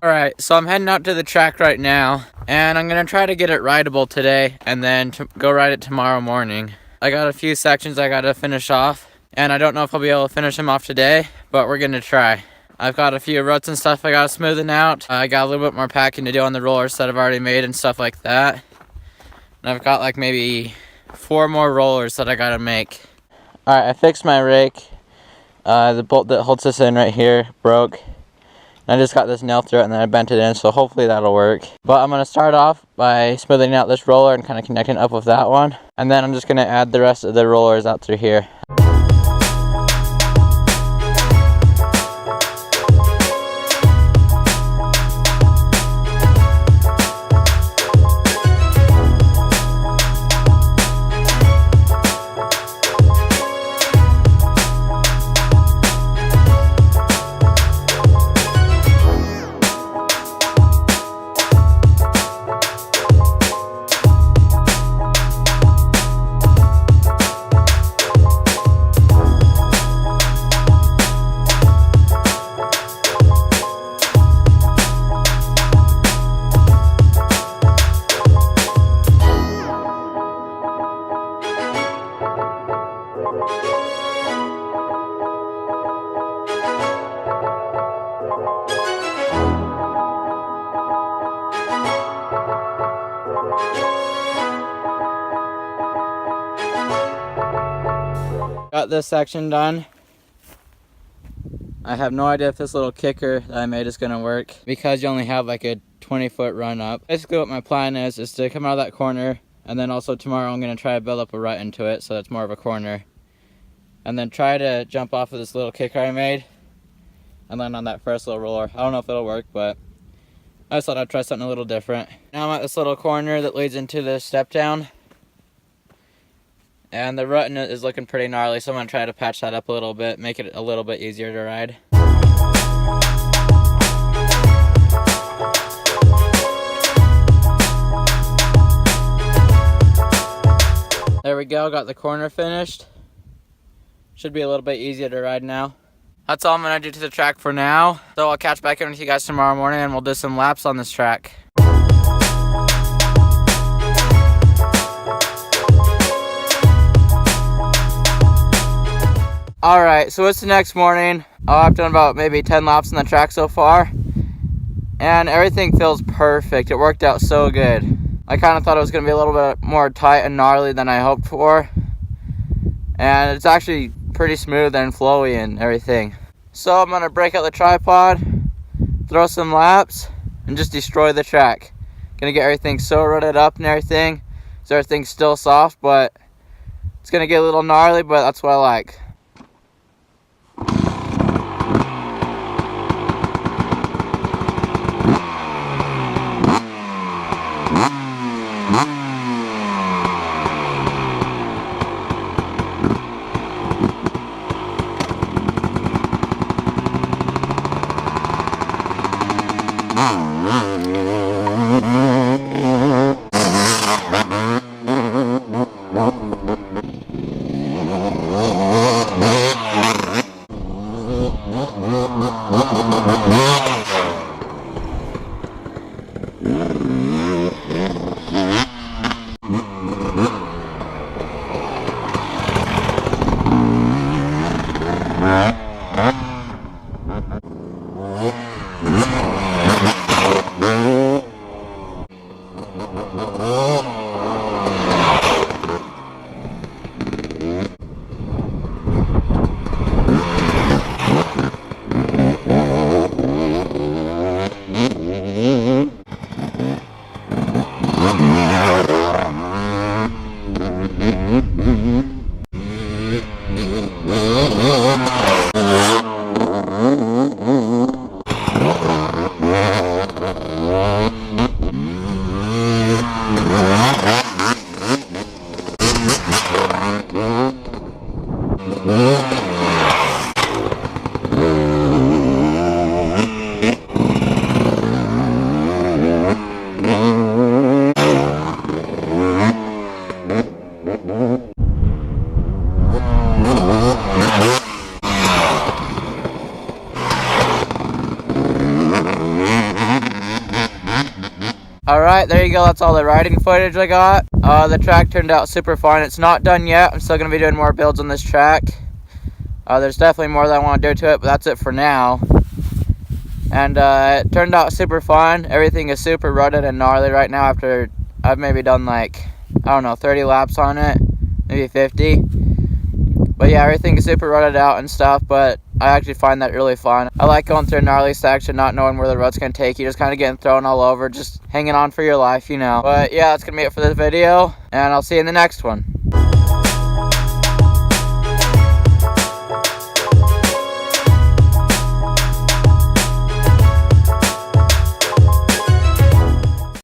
Alright, so I'm heading out to the track right now, and I'm gonna try to get it rideable today, and then go ride it tomorrow morning. I got a few sections I gotta finish off, and I don't know if I'll be able to finish them off today, but we're gonna try. I've got a few ruts and stuff I gotta smoothen out. I got a little bit more packing to do on the rollers that I've already made and stuff like that. And I've got like maybe 4 more rollers that I gotta make. Alright, I fixed my rake. The bolt that holds this in right here broke. I just got this nail through it and then I bent it in, so hopefully that'll work. But I'm going to start off by smoothing out this roller and kind of connecting up with that one. And then I'm just going to add the rest of the rollers out through here. Got this section done. I have no idea if this little kicker that I made is going to work because you only have like a 20-foot run up. Basically what my plan is to come out of that corner, and then also tomorrow I'm going to try to build up a rut into it so that's more of a corner. And then try to jump off of this little kicker I made and land on that first little roller. I don't know if it'll work, but I just thought I'd try something a little different. Now I'm at this little corner that leads into the step down. And the rut is looking pretty gnarly, so I'm going to try to patch that up a little bit, make it a little bit easier to ride. There we go, got the corner finished. Should be a little bit easier to ride now. That's all I'm going to do to the track for now. So I'll catch back in with you guys tomorrow morning and we'll do some laps on this track. Alright, so it's the next morning. I've done about maybe 10 laps on the track so far. And everything feels perfect. It worked out so good. I kind of thought it was going to be a little bit more tight and gnarly than I hoped for. And it's actually pretty smooth and flowy and everything. So I'm going to break out the tripod, throw some laps, and just destroy the track. Going to get everything so rutted up and everything. So everything's still soft, but it's going to get a little gnarly, but that's what I like. Alright, there you go. That's all the riding footage I got. The track turned out super fun. It's not done yet. I'm still going to be doing more builds on this track. There's definitely more that I want to do to it, but that's it for now. And it turned out super fun. Everything is super rutted and gnarly right now after I've maybe done like, I don't know, 30 laps on it. Maybe 50. But yeah, everything is super rutted out and stuff, but I actually find that really fun. I like going through a gnarly section, not knowing where the rut's going to take you, just kind of getting thrown all over, just hanging on for your life, you know. But yeah, that's going to be it for this video, and I'll see you in the next one.